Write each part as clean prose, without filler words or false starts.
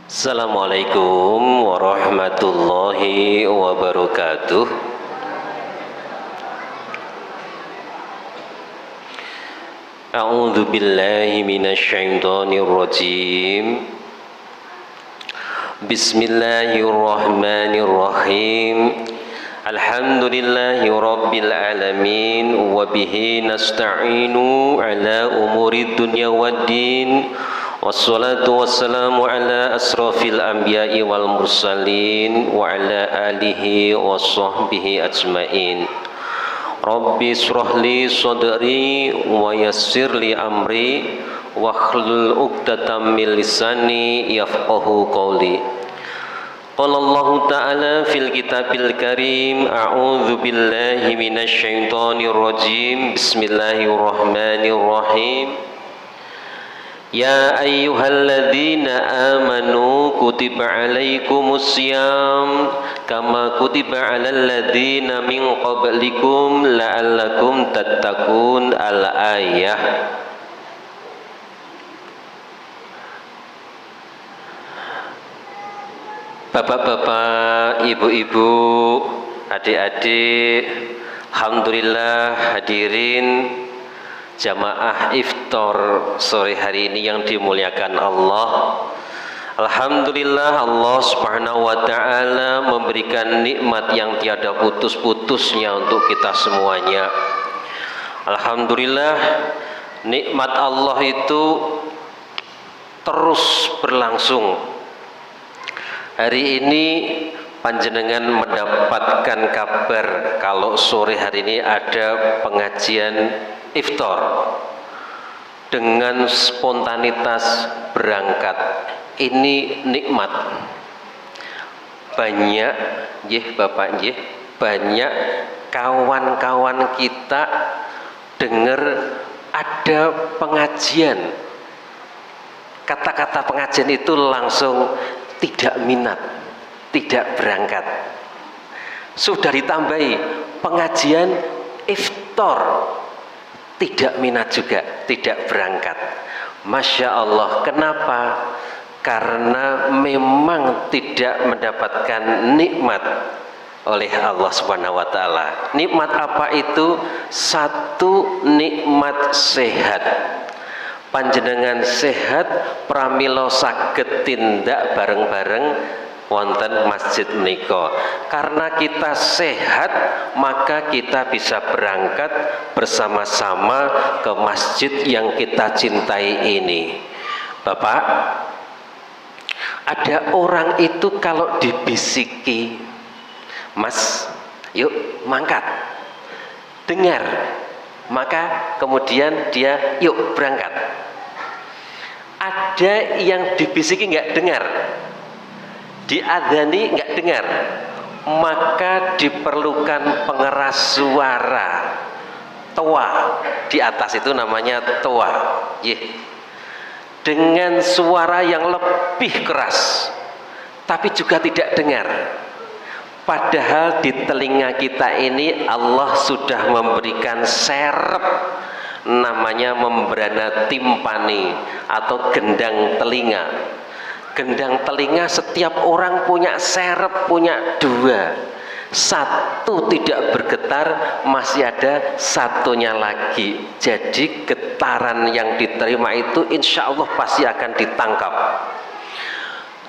Assalamualaikum warahmatullahi wabarakatuh. A'udzu billahi minasy syaithanir rajim. Bismillahirrahmanirrahim. Alhamdulillahi rabbil alamin wa bihi nasta'inu ala umuri dunya waddin. Wassalatu wassalamu ala asrafil anbiya'i wal mursalin wa ala alihi wa sahbihi ajmain. Rabbi israh li sadri wa yassir li amri wa hlul 'uqdatam min lisani yafqahu qawli. Qala Allah ta'ala fil kitabil karim, a'udzu billahi minasy syaithanir rajim. Bismillahirrahmanirrahim. Ya ayyuhalladzina amanu kutiba alaikumus syiyam kama kutiba alal ladzina min qablikum la'allakum tattaqun. Al-ayah. Bapak-bapak, ibu-ibu, adik-adik, alhamdulillah hadirin jamaah iftar sore hari ini yang dimuliakan Allah. Alhamdulillah Allah subhanahu wa ta'ala memberikan nikmat yang tiada putus-putusnya untuk kita semuanya. Alhamdulillah nikmat Allah itu terus berlangsung. Hari ini panjenengan mendapatkan kabar kalau sore hari ini ada pengajian iftar dengan spontanitas berangkat. Ini nikmat. Banyak Bapak banyak kawan-kawan kita dengar ada pengajian. Kata-kata pengajian itu langsung tidak minat, tidak berangkat. Sudah ditambahi pengajian iftar, tidak minat juga, tidak berangkat. Masya Allah. Kenapa? Karena memang tidak mendapatkan nikmat oleh Allah Subhanahu wa ta'ala. Nikmat apa itu? Satu, nikmat sehat. Panjenengan sehat pramila saged tindak bareng-bareng wonten masjid menika. Karena kita sehat, maka kita bisa berangkat bersama-sama ke masjid yang kita cintai ini. Bapak, ada orang itu kalau dibisiki, "Mas, yuk mangkat." Dengar, maka kemudian dia yuk berangkat. Ada yang dibisiki nggak dengar, diadzani nggak dengar, maka diperlukan pengeras suara, toa. Di atas itu namanya toa, dengan suara yang lebih keras, tapi juga tidak dengar. Padahal di telinga kita ini Allah sudah memberikan serep, namanya membrana timpani atau gendang telinga. Gendang telinga setiap orang punya serep, punya dua. Satu tidak bergetar, masih ada satunya lagi. Jadi getaran yang diterima itu insya Allah pasti akan ditangkap.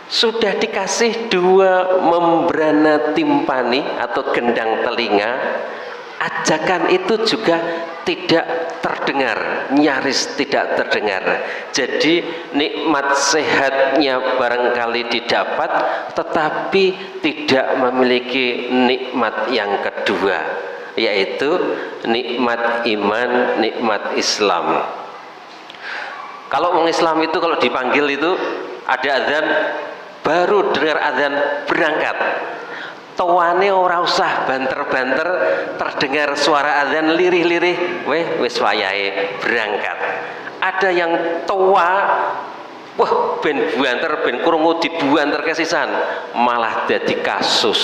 Sudah dikasih dua membrana timpani atau gendang telinga, ajakan itu juga tidak terdengar, nyaris tidak terdengar. Jadi nikmat sehatnya barangkali didapat, tetapi tidak memiliki nikmat yang kedua, yaitu nikmat iman, nikmat Islam. Kalau orang Islam itu kalau dipanggil itu ada adzan, baru dengar adzan berangkat. Tawane ora usah banter-banter, terdengar suara adzan lirih-lirih, wis wayahe berangkat. Ada yang tua, wah ben banter, ben krungu dibuanter kesisan, malah jadi kasus.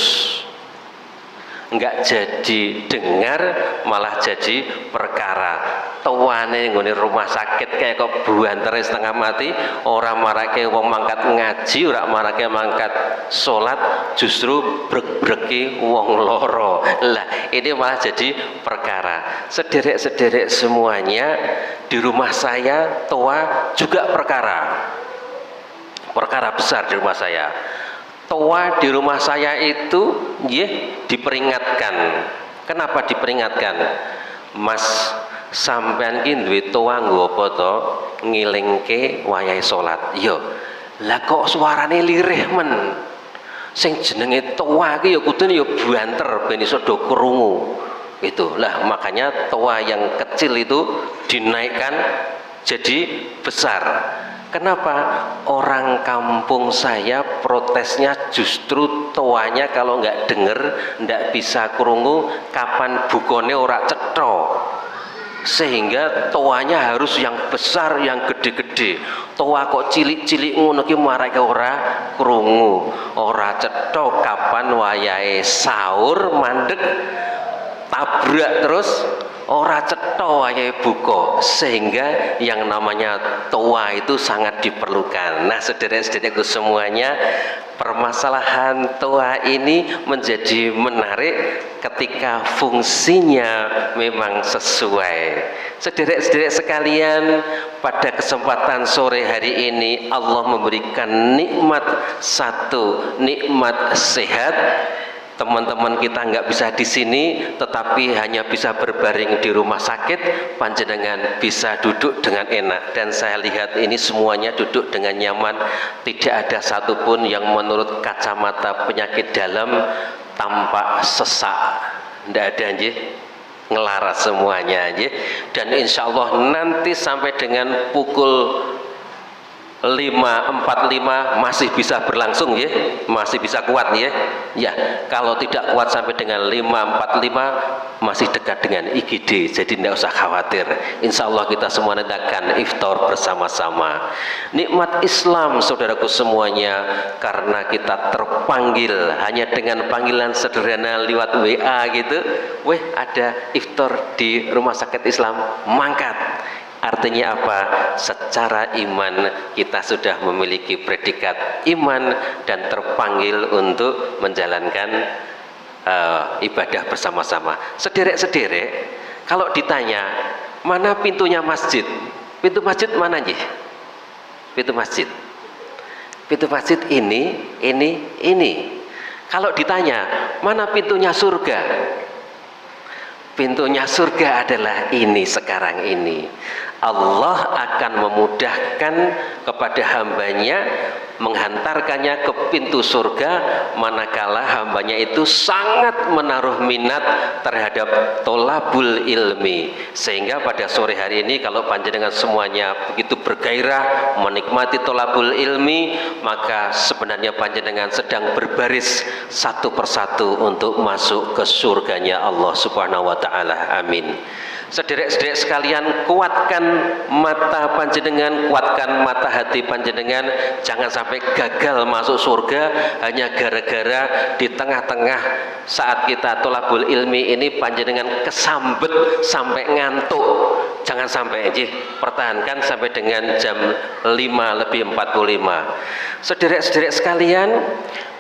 Enggak jadi dengar, malah jadi perkara. tuane nggone rumah sakit kayak kok buantere setengah mati, ora marake wong mangkat ngaji, ora marake mangkat salat, justru brek-breki wong loro. Lah ini malah jadi perkara. Sederek-sederek semuanya di rumah saya toa juga perkara besar di rumah saya. Toa di rumah saya itu diperingatkan. Kenapa diperingatkan? Mas, sampean ki duwe toa nggo apa to? Ngilingke wayahe salat. Yo. Lah kok suarane lirih men. Sing jenenge toa ki ya kudune ya banter ben iso do krungu. Itu. Lah makanya toa yang kecil itu dinaikkan jadi besar. Kenapa? Orang kampung saya protesnya justru toanya kalau nggak denger, nggak bisa krungu, kapan bukone ora cetha. Sehingga toanya harus yang besar, yang gede-gede. Toa kok cilik-cilik ngono ki marake ora krungu, ora cetha kapan wayahe sahur mandeg tabrak terus ora cetha wayahe buka, sehingga yang namanya toa itu sangat diperlukan. Nah, saudara-saudaraku semuanya, permasalahan toa ini menjadi menarik ketika fungsinya memang sesuai. Saudara-saudara sekalian, pada kesempatan sore hari ini Allah memberikan nikmat satu, nikmat sehat. Teman-teman kita nggak bisa di sini, tetapi hanya bisa berbaring di rumah sakit. Panjenengan bisa duduk dengan enak, dan saya lihat ini semuanya duduk dengan nyaman. Tidak ada satupun yang menurut kacamata penyakit dalam tampak sesak. Tidak ada nggih, ngelaras semuanya nggih. Dan insya Allah nanti sampai dengan pukul 5.45 masih bisa berlangsung ya, masih bisa kuat ya. Ya, kalau tidak kuat sampai dengan 5.45 masih dekat dengan IGD, jadi tidak usah khawatir. Insya Allah kita semua nanti akan iftar bersama-sama. Nikmat Islam saudaraku semuanya, karena kita terpanggil hanya dengan panggilan sederhana lewat WA gitu, weh ada iftar di rumah sakit Islam, mangkat. Artinya apa? Secara iman kita sudah memiliki predikat iman dan terpanggil untuk menjalankan ibadah bersama-sama. Sederek-sederek, kalau ditanya mana pintunya masjid, pintu masjid mana nggih? Pintu masjid. Pintu masjid ini. Kalau ditanya mana pintunya surga? Pintunya surga adalah ini sekarang ini. Allah akan memudahkan kepada hambanya, menghantarkannya ke pintu surga manakala hambanya itu sangat menaruh minat terhadap tolabul ilmi. Sehingga pada sore hari ini kalau panjenengan semuanya begitu bergairah menikmati tolabul ilmi, maka sebenarnya panjenengan sedang berbaris satu persatu untuk masuk ke surganya Allah Subhanahu wa taala. Amin. Sederek-sederek sekalian, kuatkan mata panjenengan, kuatkan mata hati panjenengan, jangan sampai gagal masuk surga hanya gara-gara di tengah-tengah saat kita tolabul ilmi ini panjenengan kesambet sampai ngantuk. Jangan sampai, pertahankan sampai dengan jam 5:45. Sederek-sederek sekalian,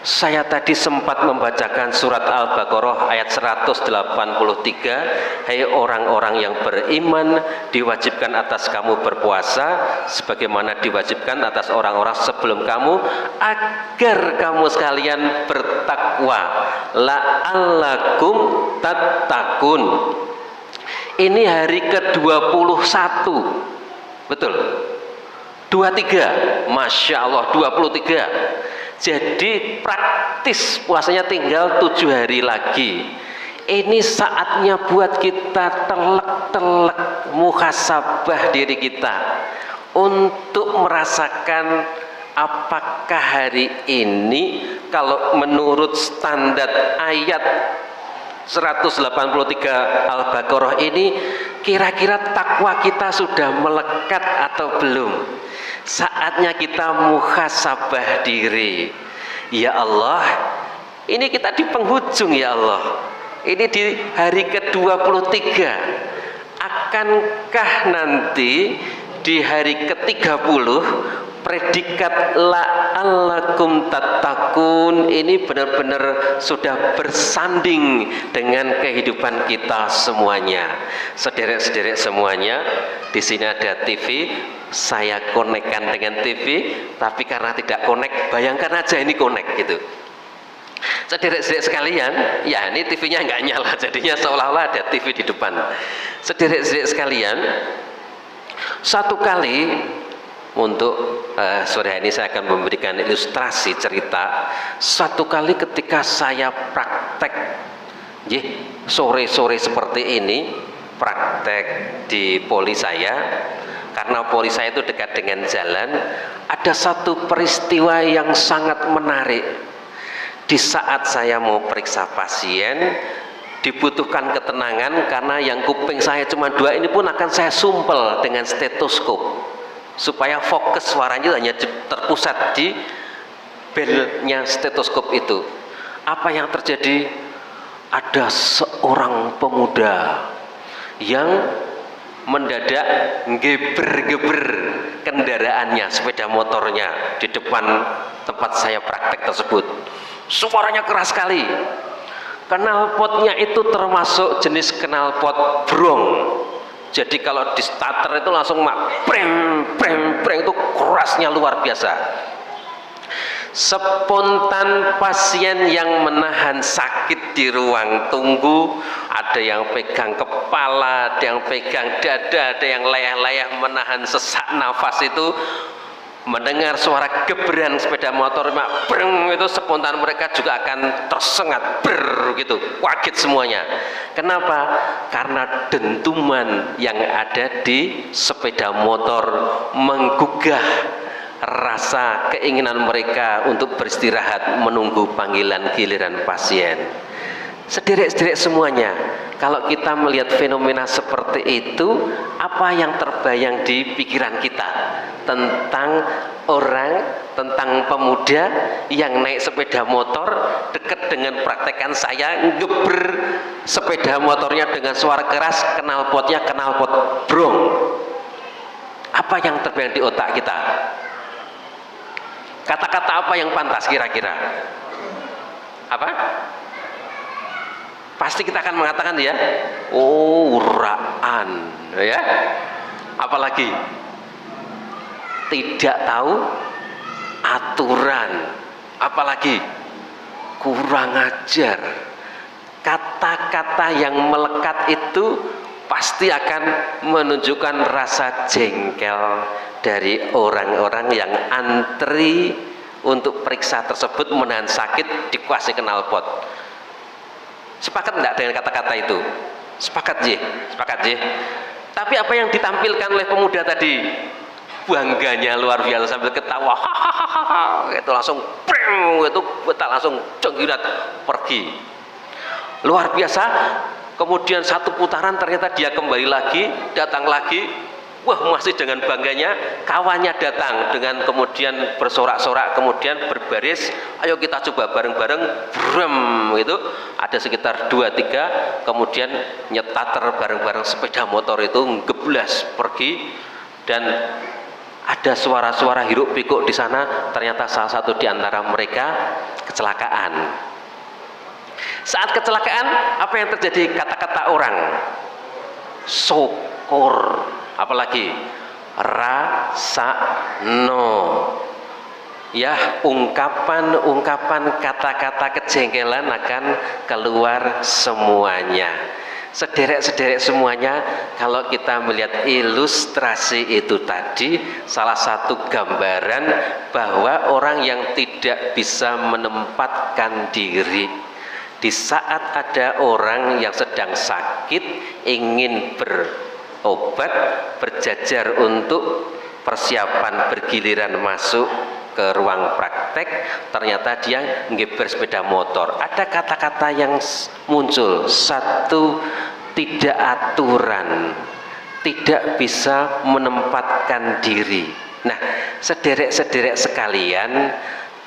saya tadi sempat membacakan surat Al-Baqarah ayat 183. Hai orang-orang yang beriman, diwajibkan atas kamu berpuasa sebagaimana diwajibkan atas orang-orang sebelum kamu, agar kamu sekalian bertakwa, la'allakum tattaqun. Ini hari ke-21, betul? 23, Masya Allah, 23. Jadi praktis puasanya tinggal 7 hari lagi. Ini saatnya buat kita telek-telek muhasabah diri kita untuk merasakan apakah hari ini kalau menurut standar ayat 183 Al-Baqarah ini kira-kira takwa kita sudah melekat atau belum. Saatnya kita muhasabah diri. Ya Allah, ini kita di penghujung ya Allah. Ini di hari ke-23. akankah nanti di hari ke-30 predikat la'allakum tattaqun ini benar-benar sudah bersanding dengan kehidupan kita semuanya. Sederek-sederek semuanya, di sini ada TV, saya konekkan dengan TV, tapi karena tidak konek, bayangkan aja ini konek gitu. Sederek-sederek sekalian, ya ini TV-nya nggak nyala, jadinya seolah-olah ada TV di depan. Sederek-sederek sekalian, satu kali untuk sore ini saya akan memberikan ilustrasi cerita. Satu kali ketika saya praktek, sore-sore seperti ini, praktek di poli saya, karena poli saya itu dekat dengan jalan, ada satu peristiwa yang sangat menarik. Di saat saya mau periksa pasien, dibutuhkan ketenangan karena yang kuping saya cuma 2 ini pun akan saya sumpel dengan stetoskop supaya fokus suaranya hanya terpusat di belnya stetoskop itu. Apa yang terjadi? Ada seorang pemuda yang mendadak geber-geber kendaraannya, sepeda motornya di depan tempat saya praktek tersebut. Suaranya keras sekali. Knalpotnya itu termasuk jenis knalpot brong. Jadi kalau di starter itu langsung preng itu kerasnya luar biasa. Spontan pasien yang menahan sakit di ruang tunggu, ada yang pegang kepala, ada yang pegang dada, ada yang layah-layah menahan sesak nafas itu, mendengar suara geberan sepeda motor itu spontan mereka juga akan tersengat gitu, kaget semuanya. Kenapa? Karena dentuman yang ada di sepeda motor menggugah rasa keinginan mereka untuk beristirahat menunggu panggilan giliran pasien. Sederek-sederek semuanya. Kalau kita melihat fenomena seperti itu, apa yang terbayang di pikiran kita tentang orang, tentang pemuda yang naik sepeda motor dekat dengan praktekan saya, ngeber sepeda motornya dengan suara keras, knalpotnya knalpot brong. Apa yang terbayang di otak kita? Kata-kata apa yang pantas kira-kira? Apa? Pasti kita akan mengatakan ya, oh uraan, ya. Apalagi tidak tahu aturan, apalagi kurang ajar. Kata-kata yang melekat itu pasti akan menunjukkan rasa jengkel dari orang-orang yang antri untuk periksa tersebut, menahan sakit, dikuasai knalpot. Sepakat enggak dengan kata-kata itu? Sepakat je, sepakat je. Tapi apa yang ditampilkan oleh pemuda tadi? Bangganya luar biasa sambil ketawa, hahaha, itu langsung itu betal langsung cenggirat pergi. Luar biasa. Kemudian satu putaran ternyata dia kembali lagi, datang lagi. Wah, masih dengan bangganya, kawannya datang dengan kemudian bersorak-sorak, kemudian berbaris, ayo kita coba bareng-bareng, brem gitu. Ada sekitar 2-3, kemudian nyetater bareng-bareng sepeda motor itu ngeblas pergi, dan ada suara-suara hiruk pikuk di sana. Ternyata salah satu di antara mereka kecelakaan. Saat kecelakaan, apa yang terjadi? Kata-kata orang, syukur. Apalagi rasakno, ya, ungkapan-ungkapan kata-kata kejengkelan akan keluar semuanya. Sederek-sederek semuanya. Kalau kita melihat ilustrasi itu tadi, salah satu gambaran bahwa orang yang tidak bisa menempatkan diri di saat ada orang yang sedang sakit ingin berobat, berjajar untuk persiapan bergiliran masuk ke ruang praktek, ternyata dia ngeber sepeda motor. Ada kata-kata yang muncul, satu, tidak aturan, tidak bisa menempatkan diri. Nah, sederek-sederek sekalian,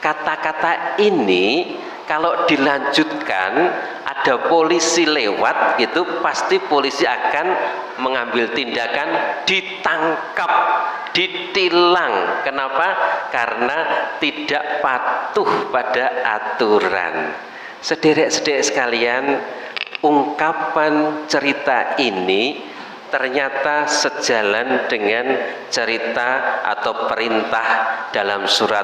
kata-kata ini kalau dilanjutkan, ada ada polisi lewat gitu, pasti polisi akan mengambil tindakan, ditangkap, ditilang. Kenapa? Karena tidak patuh pada aturan. Sederek-sederek sekalian, ungkapan cerita ini ternyata sejalan dengan cerita atau perintah dalam surat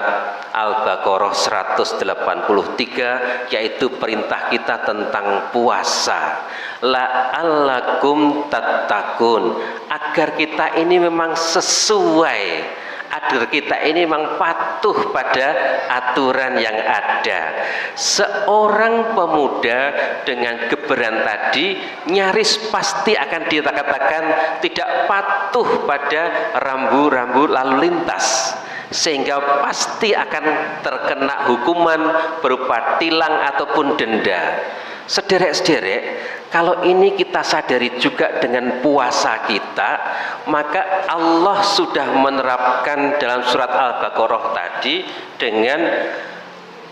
Al-Baqarah 183, yaitu perintah kita tentang puasa. La'allakum tattaqun, agar kita ini memang sesuai, agar kita ini memang patuh pada aturan yang ada. Seorang pemuda dengan geberan tadi nyaris pasti akan dikatakan tidak patuh pada rambu-rambu lalu lintas, sehingga pasti akan terkena hukuman berupa tilang ataupun denda. Sederek-sederek, kalau ini kita sadari juga dengan puasa kita, maka Allah sudah menerapkan dalam surat Al-Baqarah tadi dengan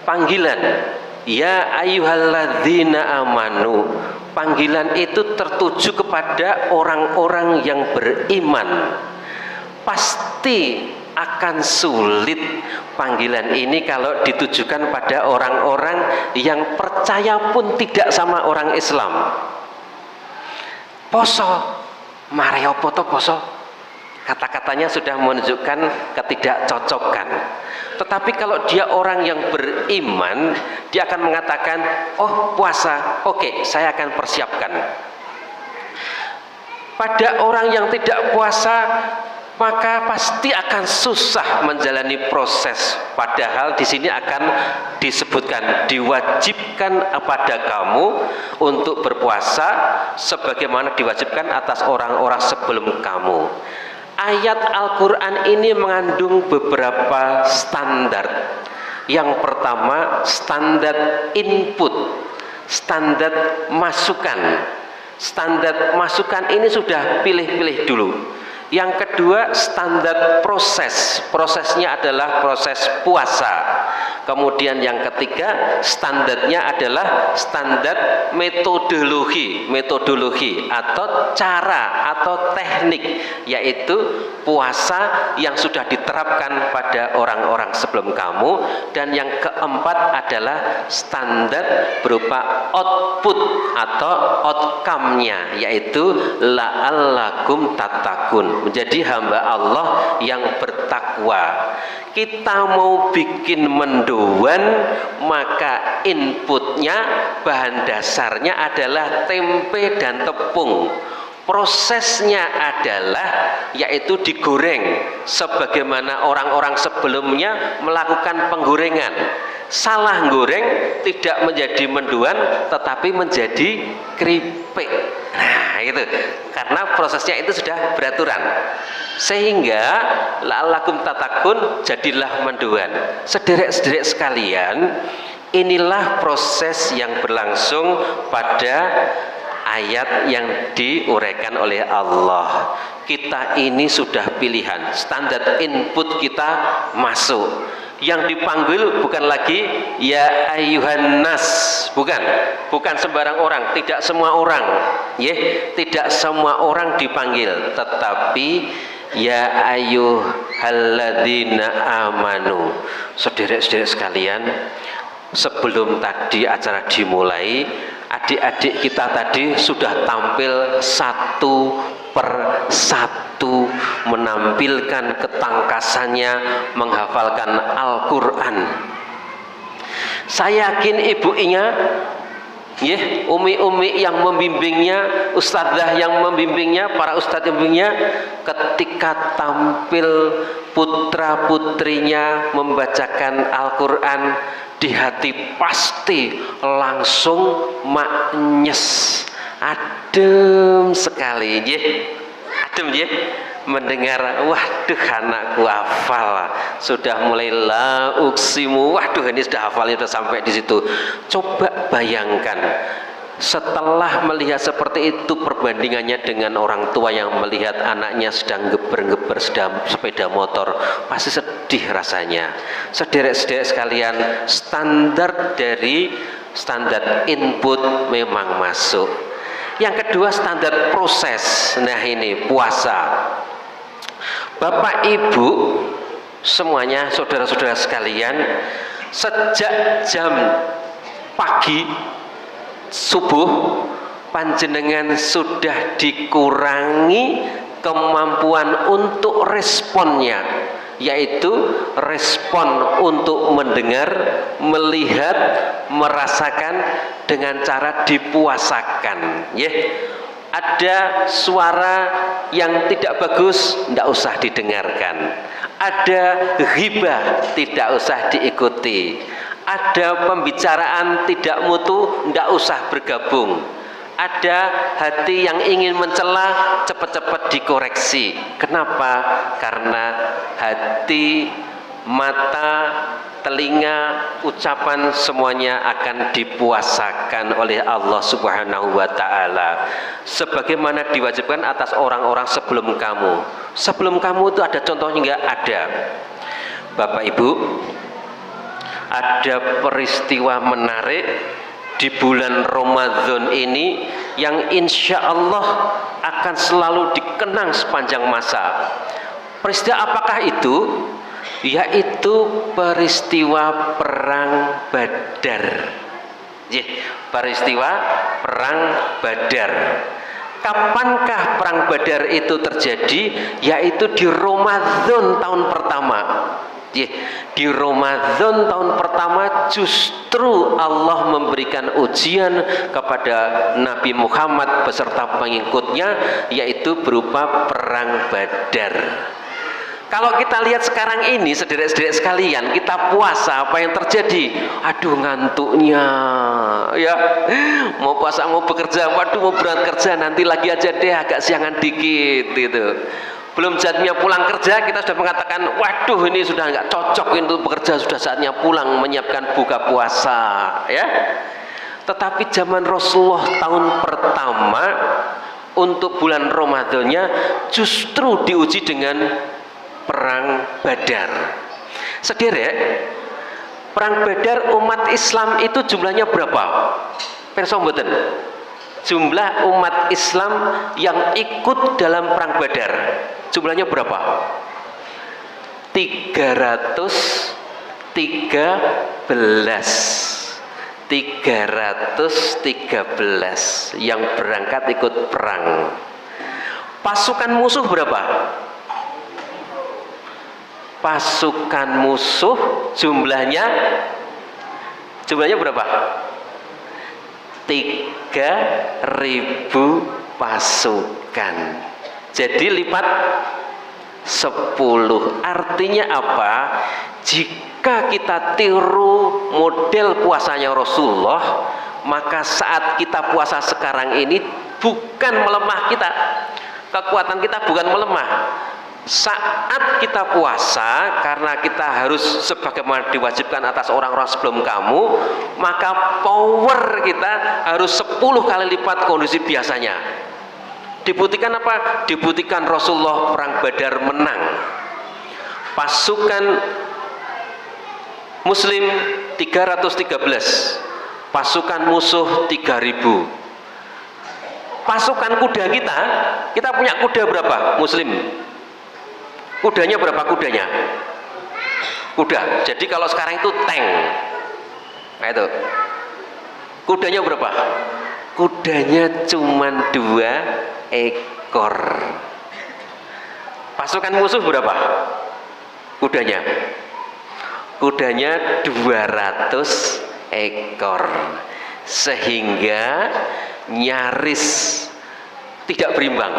panggilan ya ayyuhalladzina amanu. Panggilan itu tertuju kepada orang-orang yang beriman. Pasti akan sulit panggilan ini kalau ditujukan pada orang-orang yang percaya pun tidak sama orang Islam. Poso, mare opo to poso? Kata-katanya sudah menunjukkan ketidakcocokan. Tetapi kalau dia orang yang beriman, dia akan mengatakan, oh puasa, oke, saya akan persiapkan. Pada orang yang tidak puasa, maka pasti akan susah menjalani proses. Padahal di sini akan disebutkan diwajibkan pada kamu untuk berpuasa sebagaimana diwajibkan atas orang-orang sebelum kamu. Ayat Al-Quran ini mengandung beberapa standar. Yang pertama, standar input, standar masukan. Standar masukan ini sudah pilih-pilih dulu. Yang kedua, standar proses. Prosesnya adalah proses puasa. Kemudian yang ketiga, standarnya adalah standar metodologi atau cara atau teknik, yaitu puasa yang sudah diterapkan pada orang-orang sebelum kamu. Dan yang keempat adalah standar berupa output atau outcome-nya, yaitu la'allakum tattaqun, menjadi hamba Allah yang bertakwa. Kita mau bikin mendoan, maka inputnya, bahan dasarnya adalah tempe dan tepung. Prosesnya adalah yaitu digoreng sebagaimana orang-orang sebelumnya melakukan penggorengan. Salah goreng tidak menjadi mendoan tetapi menjadi keripik. Nah itu karena prosesnya itu sudah beraturan, sehingga la'allakum tattaqun jadilah mendoan. Sederek-sederek sekalian, inilah proses yang berlangsung pada ayat yang diuraikan oleh Allah. Kita ini sudah pilihan, standar input kita masuk. Yang dipanggil bukan lagi ya ayyuhan nas, bukan sembarang orang, tidak semua orang, tidak semua orang dipanggil, tetapi ya ayyuhalladzina amanu. Saudara-saudara sekalian, sebelum tadi acara dimulai, adik-adik kita tadi sudah tampil satu per satu, menampilkan ketangkasannya menghafalkan Al-Quran. Saya yakin ibunya, umi-umi yang membimbingnya, ustadzah yang membimbingnya, para ustadz yang membimbingnya, ketika tampil putra-putrinya membacakan Al-Quran, di hati pasti langsung maknyes, adem sekali, adem mendengar, waduh anakku hafal, sudah mulai la uksimu, waduh ini sudah hafalnya, sudah sampai di situ. Coba bayangkan setelah melihat seperti itu, perbandingannya dengan orang tua yang melihat anaknya sedang geber-geber sepeda motor, pasti sedih rasanya. Sederek-sederek sekalian, standar dari standar input memang masuk. Yang kedua standar proses. Nah ini puasa. Bapak Ibu semuanya, saudara-saudara sekalian, sejak jam pagi subuh panjenengan sudah dikurangi kemampuan untuk responnya, yaitu respon untuk mendengar, melihat, merasakan dengan cara dipuasakan. Ada suara yang tidak bagus, tidak usah didengarkan. Ada ghibah, tidak usah diikuti. Ada pembicaraan tidak mutu, tidak usah bergabung. Ada hati yang ingin mencela, cepat-cepat dikoreksi. Kenapa? Karena hati, mata, telinga, ucapan semuanya akan dipuasakan oleh Allah Subhanahu wa ta'ala, sebagaimana diwajibkan atas orang-orang sebelum kamu. Sebelum kamu itu ada contohnya enggak? Ada. Bapak Ibu, ada peristiwa menarik di bulan Ramadan ini yang insya Allah akan selalu dikenang sepanjang masa. Peristiwa apakah itu? Yaitu peristiwa perang Badar. Peristiwa perang Badar. Kapankah perang Badar itu terjadi? Yaitu di Ramadan tahun pertama. Di Ramadan tahun pertama justru Allah memberikan ujian kepada Nabi Muhammad beserta pengikutnya, yaitu berupa perang Badar. Kalau kita lihat sekarang ini, sederek-sederek sekalian, kita puasa, apa yang terjadi? Aduh ngantuknya, ya mau puasa mau bekerja, waduh mau berangkat kerja, nanti lagi aja deh, agak siangan dikit gitu. Belum jadinya pulang kerja, kita sudah mengatakan, waduh ini sudah nggak cocok untuk bekerja, sudah saatnya pulang menyiapkan buka puasa, ya. Tetapi zaman Rasulullah tahun pertama untuk bulan Ramadannya justru diuji dengan perang Badar. Sederek, perang Badar umat Islam itu jumlahnya berapa? Pirsa mboten? Jumlah umat Islam yang ikut dalam perang Badar jumlahnya berapa? 313 yang berangkat ikut perang. Pasukan musuh berapa? Pasukan musuh jumlahnya berapa? 3.000 pasukan. Jadi lipat 10. Artinya apa? Jika kita tiru model puasanya Rasulullah, maka saat kita puasa sekarang ini bukan melemah kita. Kekuatan kita bukan melemah. Saat kita puasa, karena kita harus sebagaimana diwajibkan atas orang-orang sebelum kamu, maka power kita harus 10 kali lipat kondisi biasanya. Dibuktikan apa? Dibuktikan Rasulullah perang Badar menang. Pasukan Muslim 313, pasukan musuh 3.000. Pasukan kuda kita punya kuda berapa? Muslim. Kudanya berapa kudanya? Kuda. Jadi kalau sekarang itu tank. Nah itu. Kudanya berapa? Kudanya cuma 2 ekor. Pasukan musuh berapa? Kudanya? Kudanya 200 ekor. Sehingga nyaris tidak berimbang.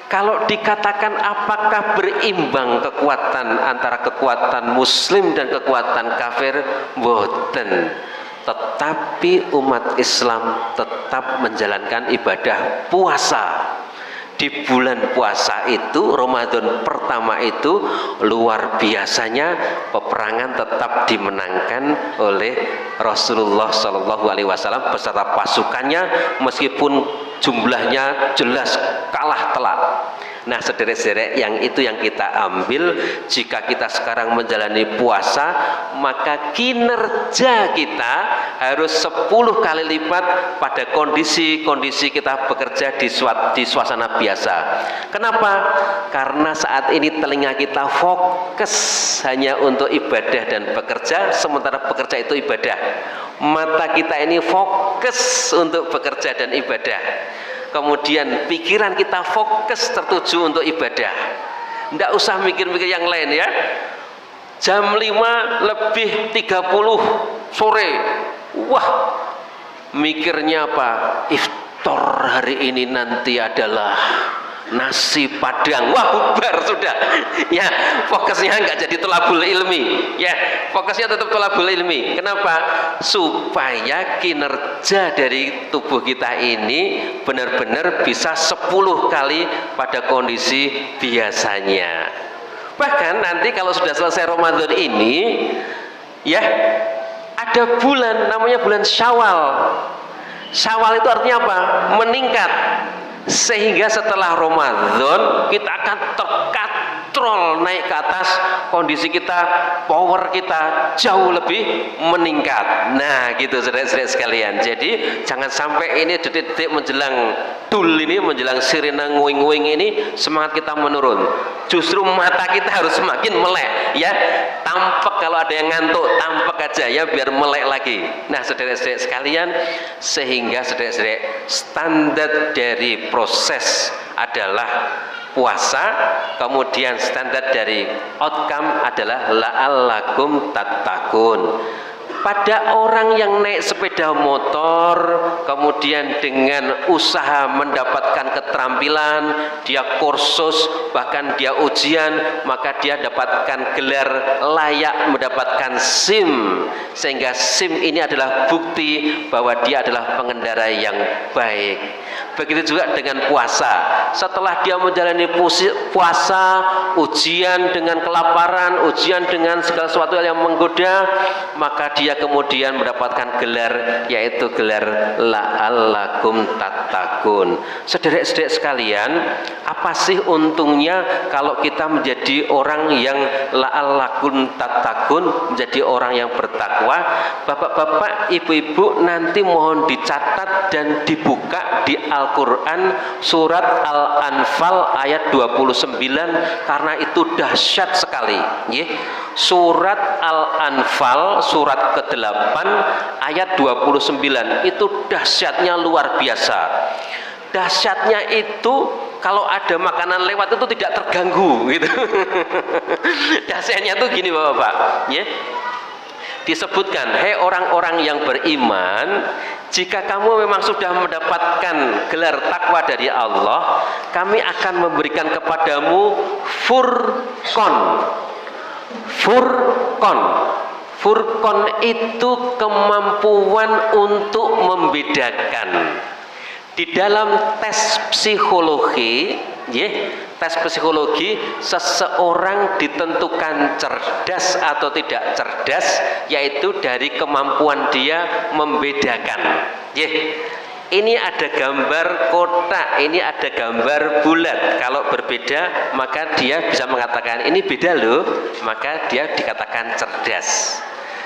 Kalau dikatakan apakah berimbang kekuatan antara kekuatan muslim dan kekuatan kafir, boten. Tetapi umat Islam tetap menjalankan ibadah puasa. Di bulan puasa itu, Ramadan pertama itu, luar biasanya peperangan tetap dimenangkan oleh Rasulullah SAW beserta pasukannya, meskipun jumlahnya jelas kalah telak. Nah, sederek-sederek yang itu yang kita ambil. Jika kita sekarang menjalani puasa, maka kinerja kita harus 10 kali lipat pada kondisi-kondisi kita bekerja di suasana biasa. Kenapa? Karena saat ini telinga kita fokus hanya untuk ibadah dan bekerja, sementara bekerja itu ibadah. Mata kita ini fokus untuk bekerja dan ibadah. Kemudian pikiran kita fokus tertuju untuk ibadah. Tidak usah mikir-mikir yang lain ya. Jam 5:30 sore, wah, mikirnya apa? Iftar hari ini nanti adalah nasi padang. Wah, bubar sudah. Ya, fokusnya nggak jadi thalabul ilmi. Ya, fokusnya tetap thalabul ilmi. Kenapa? Supaya kinerja dari tubuh kita ini benar-benar bisa 10 kali pada kondisi biasanya. Bahkan nanti kalau sudah selesai Ramadan ini, ya, ada bulan namanya bulan Syawal. Syawal itu artinya apa? Meningkat. Sehingga setelah Ramadan kita akan terkatrol naik ke atas, kondisi kita, power kita jauh lebih meningkat. Nah, gitu saudara-saudara sekalian. Jadi jangan sampai ini detik-detik menjelang dul ini, menjelang sirena nguing-nguing ini semangat kita menurun. Justru mata kita harus semakin melek ya. Tampak kalau ada yang ngantuk, tampak aja ya biar melek lagi. Nah, saudara-saudara sekalian, sehingga saudara-saudara standar dari proses adalah puasa, kemudian standar dari outcome adalah la'allakum tattaqun. Pada orang yang naik sepeda motor, kemudian dengan usaha mendapatkan keterampilan, dia kursus, bahkan dia ujian, maka dia dapatkan gelar layak mendapatkan SIM. Sehingga SIM ini adalah bukti bahwa dia adalah pengendara yang baik. Begitu juga dengan puasa. Setelah dia menjalani puasa, ujian dengan kelaparan, ujian dengan segala sesuatu yang menggoda, maka dia kemudian mendapatkan gelar, yaitu gelar la'allakum tattaqun. Saudara-saudara sekalian, apa sih untungnya kalau kita menjadi orang yang la'allakum tattaqun, menjadi orang yang bertakwa? Bapak-bapak, ibu-ibu, nanti mohon dicatat dan dibuka di Al-Quran surat Al-Anfal ayat 29, karena itu dahsyat sekali. Surat Al-Anfal surat ke-8 ayat 29 itu dahsyatnya luar biasa. Dahsyatnya itu kalau ada makanan lewat itu tidak terganggu gitu. Dahsyatnya itu gini Bapak-bapak, ya. Disebutkan, hei orang-orang yang beriman, jika kamu memang sudah mendapatkan gelar takwa dari Allah, kami akan memberikan kepadamu furqon. Furqon. Furqon itu kemampuan untuk membedakan. Di dalam tes psikologi, tes psikologi, seseorang ditentukan cerdas atau tidak cerdas yaitu dari kemampuan dia membedakan. Ini ada gambar kotak, ini ada gambar bulat. Kalau berbeda, maka dia bisa mengatakan ini beda loh, maka dia dikatakan cerdas.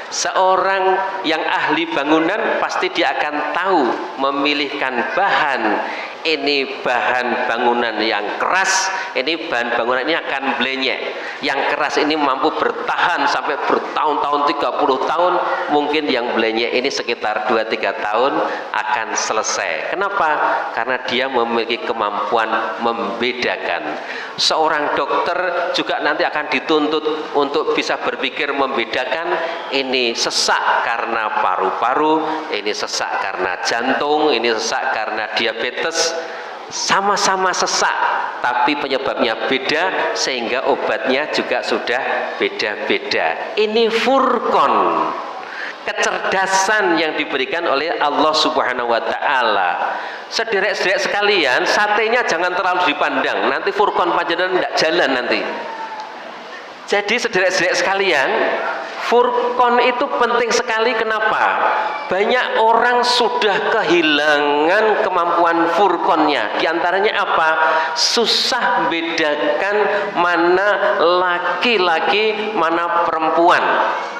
Seorang yang ahli bangunan pasti dia akan tahu memilihkan bahan. Ini bahan bangunan yang keras, ini bahan bangunan ini akan blenyek. Yang keras ini mampu bertahan sampai bertahun-tahun, 30 tahun. Mungkin yang blenyek ini sekitar 2-3 tahun akan selesai. Kenapa? Karena dia memiliki kemampuan membedakan. Seorang dokter juga nanti akan dituntut untuk bisa berpikir membedakan ini sesak karena paru-paru, ini sesak karena jantung, ini sesak karena diabetes. Sama-sama sesak, tapi penyebabnya beda, sehingga obatnya juga sudah beda-beda. Ini furqon, kecerdasan yang diberikan oleh Allah Subhanahu wa Ta'ala. Sederek-sederek sekalian, satenya jangan terlalu dipandang, nanti furqon panjenengan tidak jalan nanti. Jadi sederek-sederek sekalian, Furqan itu penting sekali. Kenapa? Banyak orang sudah kehilangan kemampuan furqannya. Di antaranya apa? Susah bedakan mana laki-laki, mana perempuan.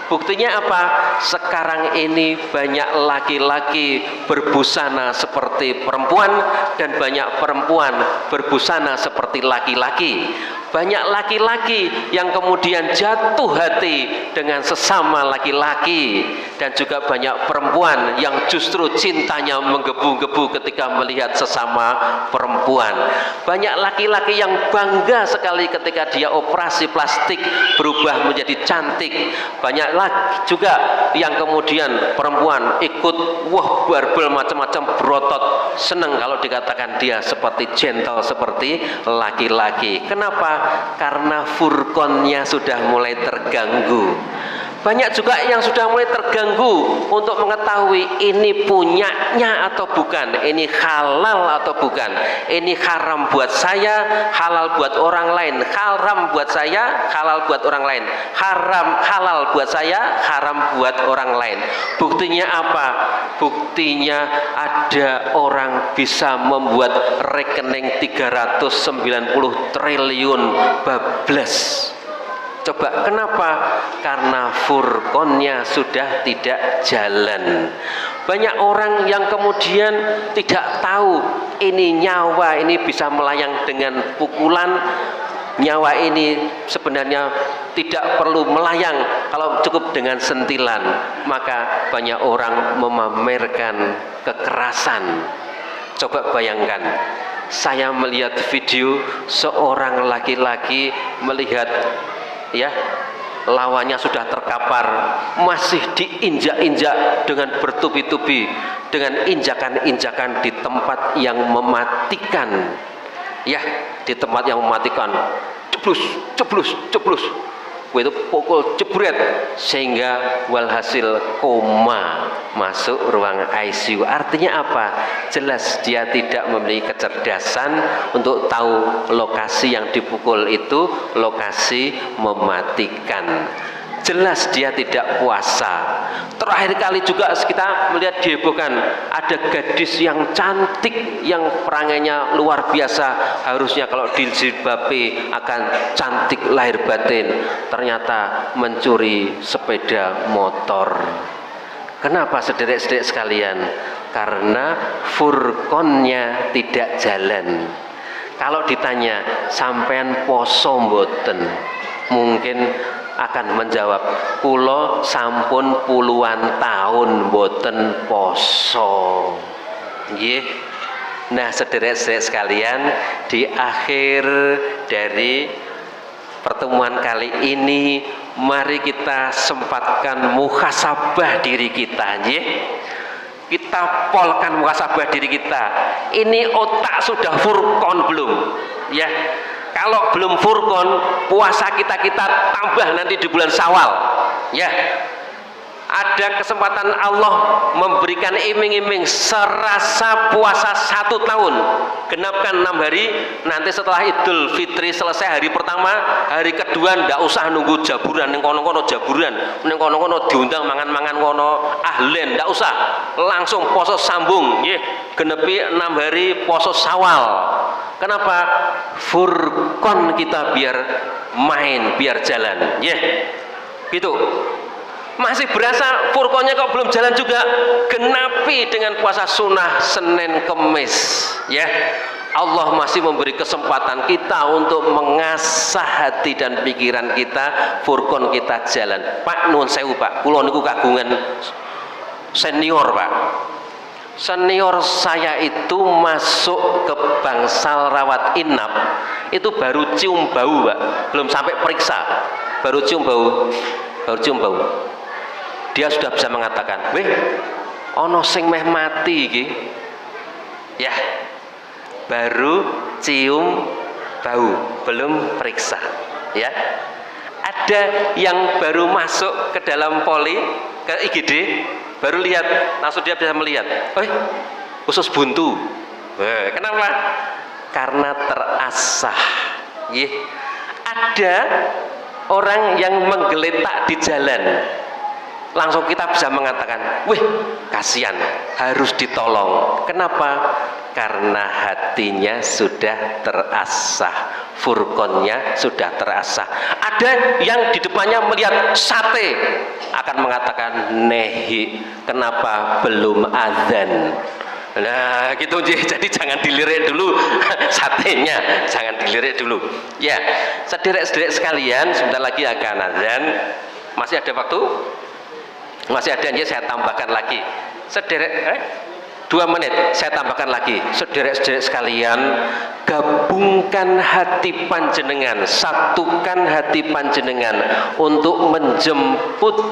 Buktinya apa? Sekarang ini banyak laki-laki berbusana seperti perempuan dan banyak perempuan berbusana seperti laki-laki. Banyak laki-laki yang kemudian jatuh hati dengan sesama laki-laki, dan juga banyak perempuan yang justru cintanya menggebu-gebu ketika melihat sesama perempuan. Banyak laki-laki yang bangga sekali ketika dia operasi plastik berubah menjadi cantik. Banyak lagi juga yang kemudian perempuan ikut wah barbel macam-macam berotot, senang kalau dikatakan dia seperti gentle seperti laki-laki. Kenapa? Karena furqannya sudah mulai terganggu. Banyak juga yang sudah mulai terganggu untuk mengetahui ini punyanya atau bukan, ini halal atau bukan, ini haram buat saya, halal buat orang lain, haram buat saya, halal buat orang lain, halal buat saya, haram buat orang lain. Buktinya apa? Buktinya ada orang bisa membuat rekening 390 triliun bablas. Coba kenapa? Karena furqannya sudah tidak jalan. Banyak orang yang kemudian tidak tahu ini nyawa ini bisa melayang dengan pukulan. Nyawa ini sebenarnya tidak perlu melayang kalau cukup dengan sentilan. Maka banyak orang memamerkan kekerasan. Coba bayangkan, saya melihat video seorang laki-laki melihat ya lawannya sudah terkapar, masih diinjak-injak dengan bertubi-tubi, dengan injakan-injakan di tempat yang mematikan, ya, di tempat yang mematikan, ceblus, ceblus, ceblus, itu pukul jebret sehingga walhasil koma, masuk ruang ICU. Artinya apa? Jelas dia tidak memiliki kecerdasan untuk tahu lokasi yang dipukul itu lokasi mematikan. Jelas dia tidak puasa. Terakhir kali juga kita melihat dihebohkan, ada gadis yang cantik yang perangainya luar biasa, harusnya kalau dijilbabi akan cantik lahir batin, ternyata mencuri sepeda motor. Kenapa sederek-sederek sekalian? Karena furqannya tidak jalan. Kalau ditanya sampean poso mboten, mungkin akan menjawab, kula sampun puluhan tahun mboten poso. Nggih. Nah, sederek-sederek sekalian, di akhir dari pertemuan kali ini mari kita sempatkan muhasabah diri kita, nggih. Kita polkan muhasabah diri kita. Ini otak sudah furqan belum? Ya. Kalau belum furqan, puasa kita tambah nanti di bulan Syawal. Ya. Ada kesempatan Allah memberikan iming-iming serasa puasa 1 tahun, genapkan 6 hari. Nanti setelah Idul Fitri selesai hari pertama, hari kedua ndak usah nunggu jaburan ning kono-kono, jaburan ning kono-kono diundang mangan-mangan kono ahlen, ndak usah, langsung poso sambung nggih, genepi 6 hari poso Syawal. Kenapa? Furqan kita biar main, biar jalan nggih. Gitu. Masih berasa furqannya kok belum jalan juga, genapi dengan puasa sunnah Senin Kemis, ya. Allah masih memberi kesempatan kita untuk mengasah hati dan pikiran kita, furqan kita jalan. Pak nuwun sewu Pak, kula niku kagungan senior Pak. Senior saya itu masuk ke bangsal rawat inap itu baru cium bau Pak, belum sampai periksa, baru cium bau, dia sudah bisa mengatakan, weh, ono sing meh mati iki. Ya, baru cium bau, belum periksa. Ya, ada yang baru masuk ke dalam poli, ke IGD, baru lihat, langsung dia bisa melihat, usus buntu. Kenapa? Karena terasah. Ada orang yang menggeletak di jalan, langsung kita bisa mengatakan, wih kasihan, harus ditolong. Kenapa? Karena hatinya sudah terasah, furqonnya sudah terasah. Ada yang di depannya melihat sate akan mengatakan, nehi, kenapa belum azan? Nah gitu, jadi jangan dilirik dulu satenya, jangan dilirik dulu ya. Sederek-sederek sekalian, sebentar lagi akan azan. Masih ada waktu? Masih ada, ya saya tambahkan lagi sederek 2 menit, saya tambahkan lagi. Sederek-sederek sekalian, gabungkan hati panjenengan, satukan hati panjenengan untuk menjemput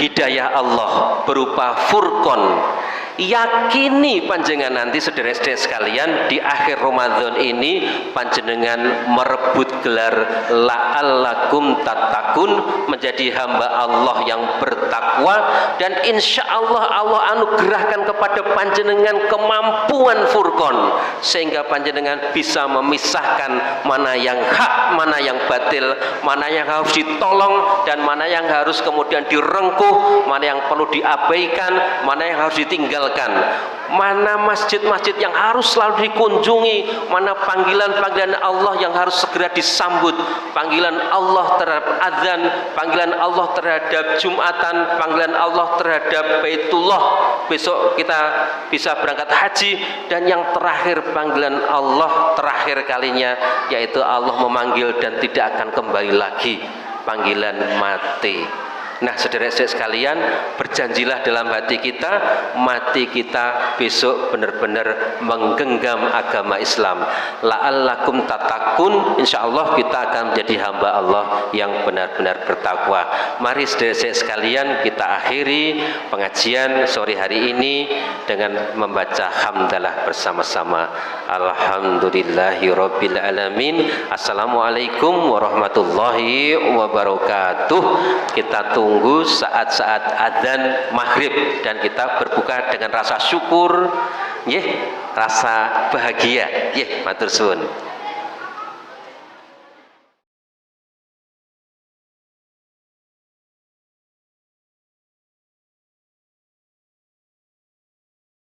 hidayah Allah berupa furqon. Yakini panjenengan nanti, sederek-sederek sekalian, di akhir Ramadan ini panjenengan merebut gelar la'allakum tattaqun, menjadi hamba Allah yang bertakwa, dan insya Allah Allah anugerahkan kepada panjenengan kemampuan furqon, sehingga panjenengan bisa memisahkan mana yang hak, mana yang batil, mana yang harus ditolong dan mana yang harus kemudian direngkuh, mana yang perlu diabaikan, mana yang harus ditinggalkan, mana masjid-masjid yang harus selalu dikunjungi, mana panggilan-panggilan Allah yang harus segera disambut, panggilan Allah terhadap azan, panggilan Allah terhadap Jumatan, panggilan Allah terhadap Baitullah, besok kita bisa berangkat haji, dan yang terakhir panggilan Allah terakhir kalinya, yaitu Allah memanggil dan tidak akan kembali lagi, panggilan mati. Nah saudara-saudara sekalian, berjanjilah dalam hati kita, mati kita besok benar-benar menggenggam agama Islam. La'allakum tattaqun, insyaallah kita akan menjadi hamba Allah yang benar-benar bertakwa. Mari saudara-saudara sekalian, kita akhiri pengajian sore hari ini dengan membaca hamdalah bersama-sama. Alhamdulillahirabbil alamin. Assalamualaikum warahmatullahi wabarakatuh. Kita tunggu saat-saat adzan maghrib dan kita berbuka dengan rasa syukur, rasa bahagia. Matur suwun.